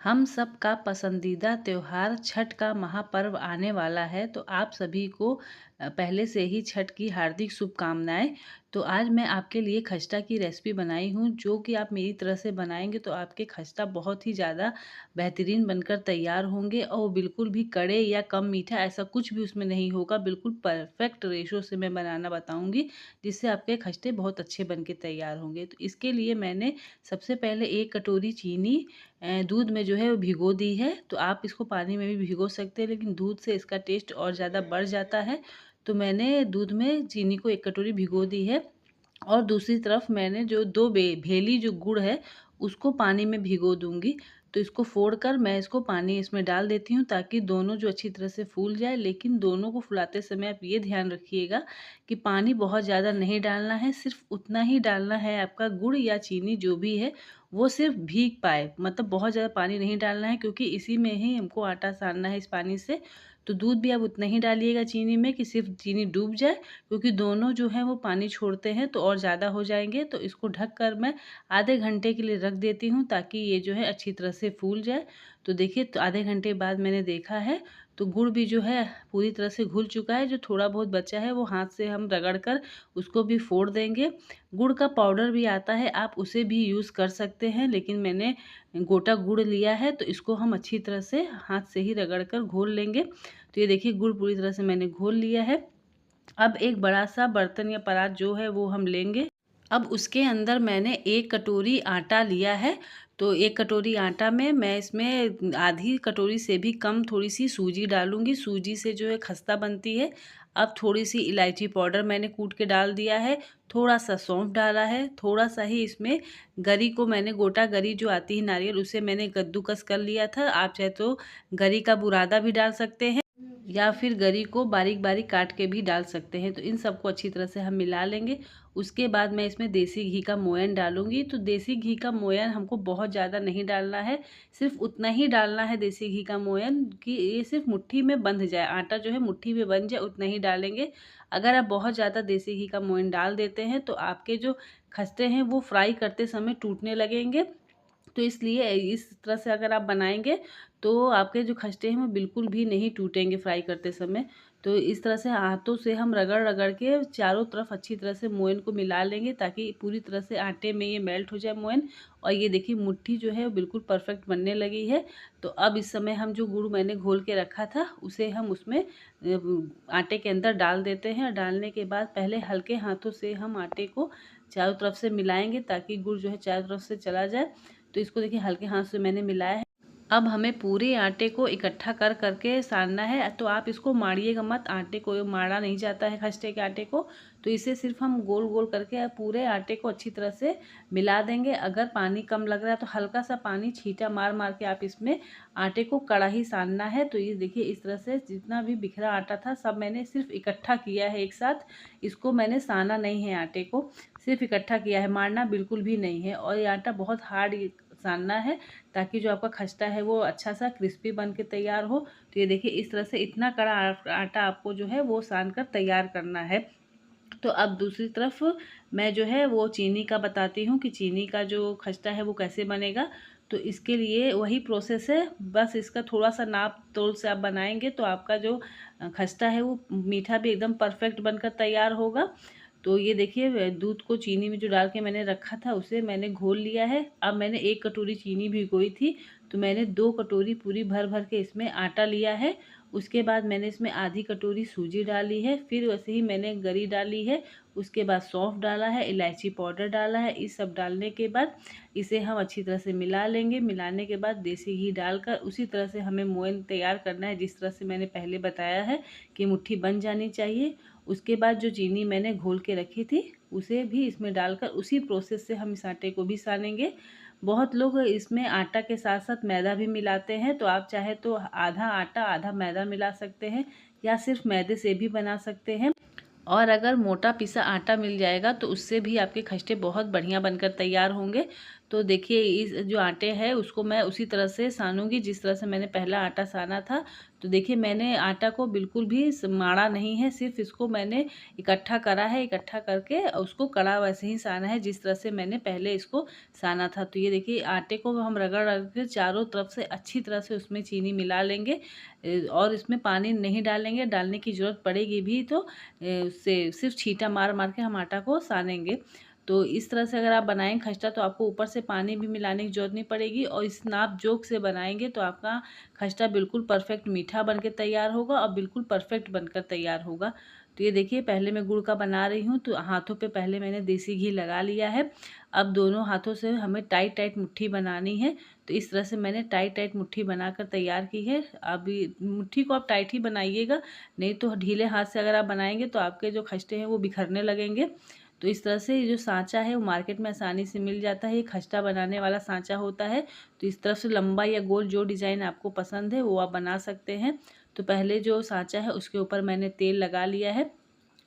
हम सब का पसंदीदा त्योहार छठ का महापर्व आने वाला है, तो आप सभी को पहले से ही छठ की हार्दिक शुभकामनाएं। तो आज मैं आपके लिए खस्ता की रेसिपी बनाई हूँ, जो कि आप मेरी तरह से बनाएंगे तो आपके खस्ता बहुत ही ज़्यादा बेहतरीन बनकर तैयार होंगे और वो बिल्कुल भी कड़े या कम मीठा ऐसा कुछ भी उसमें नहीं होगा। बिल्कुल परफेक्ट रेशो से मैं बनाना बताऊँगी, जिससे आपके खस्ते बहुत अच्छे बन के तैयार होंगे। तो इसके लिए मैंने सबसे पहले 1 कटोरी चीनी दूध में जो है वो भिगो दी है। तो आप इसको पानी में भी भिगो सकते हैं, लेकिन दूध से इसका टेस्ट और ज़्यादा बढ़ जाता है। तो मैंने दूध में चीनी को 1 कटोरी भिगो दी है। और दूसरी तरफ मैंने जो 2 भेली जो गुड़ है उसको पानी में भिगो दूंगी। तो इसको फोड़कर मैं इसको पानी इसमें डाल देती हूँ, ताकि दोनों जो अच्छी तरह से फूल जाए। लेकिन दोनों को फुलाते समय आप ये ध्यान रखिएगा कि पानी बहुत ज़्यादा नहीं डालना है, सिर्फ उतना ही डालना है आपका गुड़ या चीनी जो भी है वो सिर्फ भीग पाए। मतलब बहुत ज़्यादा पानी नहीं डालना है, क्योंकि इसी में ही हमको आटा सानना है इस पानी से। तो दूध भी आप उतना ही डालिएगा चीनी में कि सिर्फ चीनी डूब जाए, क्योंकि दोनों जो है वो पानी छोड़ते हैं तो और ज़्यादा हो जाएंगे। तो इसको ढक कर मैं आधे घंटे के लिए रख देती हूँ, ताकि ये जो है अच्छी तरह से फूल जाए। तो देखिए, तो आधे घंटे बाद मैंने देखा है तो गुड़ भी जो है पूरी तरह से घुल चुका है। जो थोड़ा बहुत बचा है वो हाथ से हम रगड़ कर उसको भी फोड़ देंगे। गुड़ का पाउडर भी आता है, आप उसे भी यूज़ कर सकते हैं, लेकिन मैंने गोटा गुड़ लिया है तो इसको हम अच्छी तरह से हाथ से ही रगड़ कर घोल लेंगे। तो ये देखिए, गुड़ पूरी तरह से मैंने घोल लिया है। अब एक बड़ा सा बर्तन या परात जो है वो हम लेंगे। अब उसके अंदर मैंने 1 कटोरी आटा लिया है। तो 1 कटोरी आटा में मैं इसमें आधी कटोरी से भी कम थोड़ी सी सूजी डालूंगी। सूजी से जो है खस्ता बनती है। अब थोड़ी सी इलायची पाउडर मैंने कूट के डाल दिया है। थोड़ा सा सौंफ डाला है। थोड़ा सा ही इसमें गरी को मैंने, गोटा गरी जो आती है नारियल, उसे मैंने कद्दूकस कर लिया था। आप चाहे तो गरी का बुरादा भी डाल सकते हैं, या फिर गरी को बारीक बारीक काट के भी डाल सकते हैं। तो इन सबको अच्छी तरह से हम मिला लेंगे। उसके बाद मैं इसमें देसी घी का मोयन डालूंगी। तो देसी घी का मोयन हमको बहुत ज़्यादा नहीं डालना है, सिर्फ उतना ही डालना है देसी घी का मोयन कि ये सिर्फ मुट्ठी में बंध जाए, आटा जो है मुट्ठी में बन जाए, उतना ही डालेंगे। अगर आप बहुत ज़्यादा देसी घी का मोयन डाल देते हैं तो आपके जो खस्ते हैं वो फ्राई करते समय टूटने लगेंगे। तो इसलिए इस तरह से अगर आप बनाएंगे तो आपके जो खस्ते हैं वो बिल्कुल भी नहीं टूटेंगे फ्राई करते समय। तो इस तरह से हाथों से हम रगड़ रगड़ के चारों तरफ अच्छी तरह से मोयन को मिला लेंगे, ताकि पूरी तरह से आटे में ये मेल्ट हो जाए मोयन। और ये देखिए, मुट्ठी जो है वो बिल्कुल परफेक्ट बनने लगी है। तो अब इस समय हम जो गुड़ मैंने घोल के रखा था उसे हम उसमें आटे के अंदर डाल देते हैं। डालने के बाद पहले हल्के हाथों से हम आटे को चारों तरफ से मिलाएंगे, ताकि गुड़ जो है चारों तरफ से चला जाए। तो इसको देखिए, हल्के हाथ से मैंने मिलाया है। अब हमें पूरे आटे को इकट्ठा कर करके सानना है। तो आप इसको मारिएगा मत, आटे को मारा नहीं जाता है खस्ते के आटे को। तो इसे सिर्फ हम गोल गोल करके पूरे आटे को अच्छी तरह से मिला देंगे। अगर पानी कम लग रहा है तो हल्का सा पानी छींटा मार मार के आप इसमें आटे को कड़ा ही सानना है। तो ये देखिए, इस तरह से जितना भी बिखरा आटा था सब मैंने सिर्फ इकट्ठा किया है एक साथ। इसको मैंने साना नहीं है, आटे को सिर्फ इकट्ठा किया है, मारना बिल्कुल भी नहीं है। और ये आटा बहुत हार्ड सानना है, ताकि जो आपका खस्ता है वो अच्छा सा क्रिस्पी बन के तैयार हो। तो ये देखिए, इस तरह से इतना कड़ा आटा आपको जो है वो सान कर तैयार करना है। तो अब दूसरी तरफ मैं जो है वो चीनी का बताती हूँ कि चीनी का जो खस्ता है वो कैसे बनेगा। तो इसके लिए वही प्रोसेस है, बस इसका थोड़ा सा नाप तोल से आप बनाएंगे तो आपका जो खस्ता है वो मीठा भी एकदम परफेक्ट बनकर तैयार होगा। तो ये देखिए, दूध को चीनी में जो डाल के मैंने रखा था उसे मैंने घोल लिया है। अब मैंने 1 कटोरी चीनी भिगोई थी, तो मैंने 2 कटोरी पूरी भर भर के इसमें आटा लिया है। उसके बाद मैंने इसमें आधी कटोरी सूजी डाली है, फिर वैसे ही मैंने गरी डाली है। उसके बाद सौंफ डाला है, इलायची पाउडर डाला है। इस सब डालने के बाद इसे हम अच्छी तरह से मिला लेंगे। मिलाने के बाद देसी घी डालकर उसी तरह से हमें मोयन तैयार करना है, जिस तरह से मैंने पहले बताया है कि मुट्ठी बन जानी चाहिए। उसके बाद जो चीनी मैंने घोल के रखी थी उसे भी इसमें डालकर उसी प्रोसेस से हम इस आटे को भी सानेंगे। बहुत लोग इसमें आटा के साथ साथ मैदा भी मिलाते हैं, तो आप चाहे तो आधा आटा आधा मैदा मिला सकते हैं, या सिर्फ मैदे से भी बना सकते हैं। और अगर मोटा पिसा आटा मिल जाएगा तो उससे भी आपके खस्ते बहुत बढ़िया बनकर तैयार होंगे। तो देखिए इस जो आटे हैं उसको मैं उसी तरह से सानूँगी जिस तरह से मैंने पहला आटा साना था। तो देखिए मैंने आटा को बिल्कुल भी माड़ा नहीं है, सिर्फ़ इसको मैंने इकट्ठा करा है, इकट्ठा करके उसको कड़ा वैसे ही साना है जिस तरह से मैंने पहले इसको साना था। तो ये देखिए आटे को हम रगड़-रगड़ के चारों तरफ से अच्छी तरह से उसमें चीनी मिला लेंगे और इसमें पानी नहीं डालेंगे, डालने की ज़रूरत पड़ेगी भी तो उससे सिर्फ़ छींटा मार-मार के हम आटा को सानेंगे। तो इस तरह से अगर आप बनाएँगे खस्ता तो आपको ऊपर से पानी भी मिलाने की ज़रूरत नहीं पड़ेगी और इस नाप-जोख से बनाएँगे तो आपका खस्ता बिल्कुल परफ़ेक्ट मीठा बन के तैयार होगा और बिल्कुल परफ़ेक्ट बनकर तैयार होगा। तो ये देखिए पहले मैं गुड़ का बना रही हूँ तो हाथों पे पहले मैंने देसी घी लगा लिया है। अब दोनों हाथों से हमें टाइट-टाइट मुट्ठी बनानी है। तो इस तरह से मैंने टाइट-टाइट मुट्ठी बनाकर तैयार की है। अब ये मुट्ठी को आप टाइट ही बनाइएगा, नहीं तो ढीले हाथ से अगर आप बनाएँगे तो आपके जो खस्ते हैं वो बिखरने लगेंगे। तो इस तरह से ये जो साँचा है वो मार्केट में आसानी से मिल जाता है, ये खस्ता बनाने वाला साँचा होता है। तो इस तरफ से लंबा या गोल जो डिज़ाइन आपको पसंद है वो आप बना सकते हैं। तो पहले जो साँचा है उसके ऊपर मैंने तेल लगा लिया है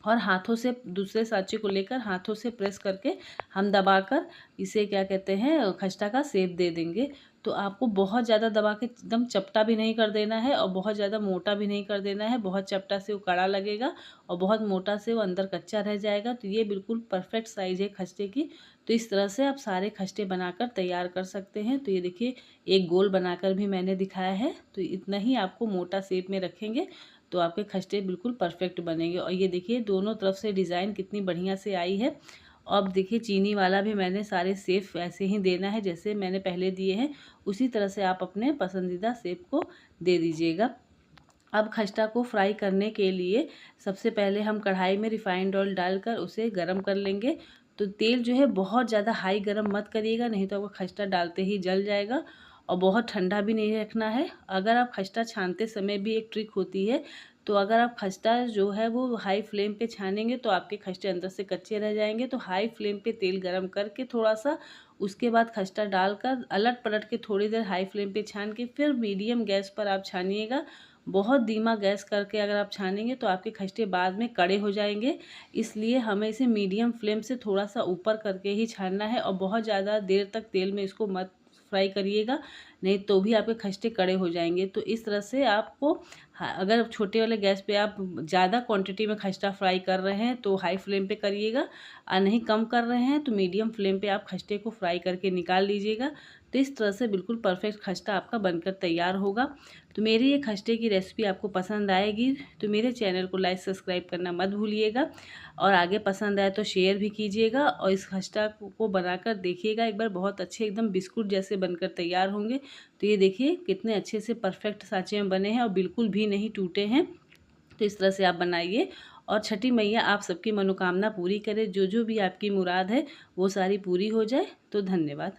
और हाथों से दूसरे साँचे को लेकर हाथों से प्रेस करके हम दबाकर इसे क्या कहते हैं खस्ता का शेप दे देंगे। तो आपको बहुत ज़्यादा दबा के एकदम चपटा भी नहीं कर देना है और बहुत ज़्यादा मोटा भी नहीं कर देना है। बहुत चपटा से वो कड़ा लगेगा और बहुत मोटा से वो अंदर कच्चा रह जाएगा। तो ये बिल्कुल परफेक्ट साइज़ है खस्ते की। तो इस तरह से आप सारे खस्ते बनाकर तैयार कर सकते हैं। तो ये देखिए एक गोल बनाकर भी मैंने दिखाया है। तो इतना ही आपको मोटा शेप में रखेंगे तो आपके खस्ते बिल्कुल परफेक्ट बनेंगे। और ये देखिए दोनों तरफ से डिज़ाइन कितनी बढ़िया से आई है। अब देखिए चीनी वाला भी मैंने सारे शेप ऐसे ही देना है जैसे मैंने पहले दिए हैं, उसी तरह से आप अपने पसंदीदा शेप को दे दीजिएगा। अब खस्ता को फ्राई करने के लिए सबसे पहले हम कढ़ाई में रिफाइंड ऑयल डालकर उसे गरम कर लेंगे। तो तेल जो है बहुत ज़्यादा हाई गरम मत करिएगा, नहीं तो आपका खस्ता डालते ही जल जाएगा। और बहुत ठंडा भी नहीं रखना है। अगर आप खस्ता छानते समय भी एक ट्रिक होती है, तो अगर आप खस्ता जो है वो हाई फ्लेम पे छानेंगे तो आपके खस्ते अंदर से कच्चे रह जाएंगे। तो हाई फ्लेम पे तेल गरम करके थोड़ा सा उसके बाद खस्ता डालकर अलट पलट के थोड़ी देर हाई फ्लेम पे छान के फिर मीडियम गैस पर आप छानिएगा। बहुत धीमा गैस करके अगर आप छानेंगे तो आपके खस्ते बाद में कड़े हो जाएंगे। इसलिए हमें इसे मीडियम फ्लेम से थोड़ा सा ऊपर करके ही छानना है और बहुत ज़्यादा देर तक तेल में इसको मत फ्राई करिएगा, नहीं तो भी आपके खस्ते कड़े हो जाएंगे। तो इस तरह से आपको अगर छोटे वाले गैस पे आप ज़्यादा क्वांटिटी में खस्ता फ्राई कर रहे हैं तो हाई फ्लेम पे करिएगा, और नहीं कम कर रहे हैं तो मीडियम फ्लेम पे आप खस्ते को फ्राई करके निकाल लीजिएगा। तो इस तरह से बिल्कुल परफेक्ट खस्ता आपका बनकर तैयार होगा। तो मेरी ये खस्ते की रेसिपी आपको पसंद आएगी तो मेरे चैनल को लाइक सब्सक्राइब करना मत भूलिएगा, और आगे पसंद आए तो शेयर भी कीजिएगा और इस खस्ता को बनाकर देखिएगा एक बार, बहुत अच्छे एकदम बिस्कुट जैसे बनकर तैयार होंगे। तो ये देखिए कितने अच्छे से परफेक्ट सांचे में बने हैं और बिल्कुल भी नहीं टूटे हैं। तो इस तरह से आप बनाइए और छठी मैया आप सबकी मनोकामना पूरी करे, जो जो भी आपकी मुराद है वो सारी पूरी हो जाए। तो धन्यवाद।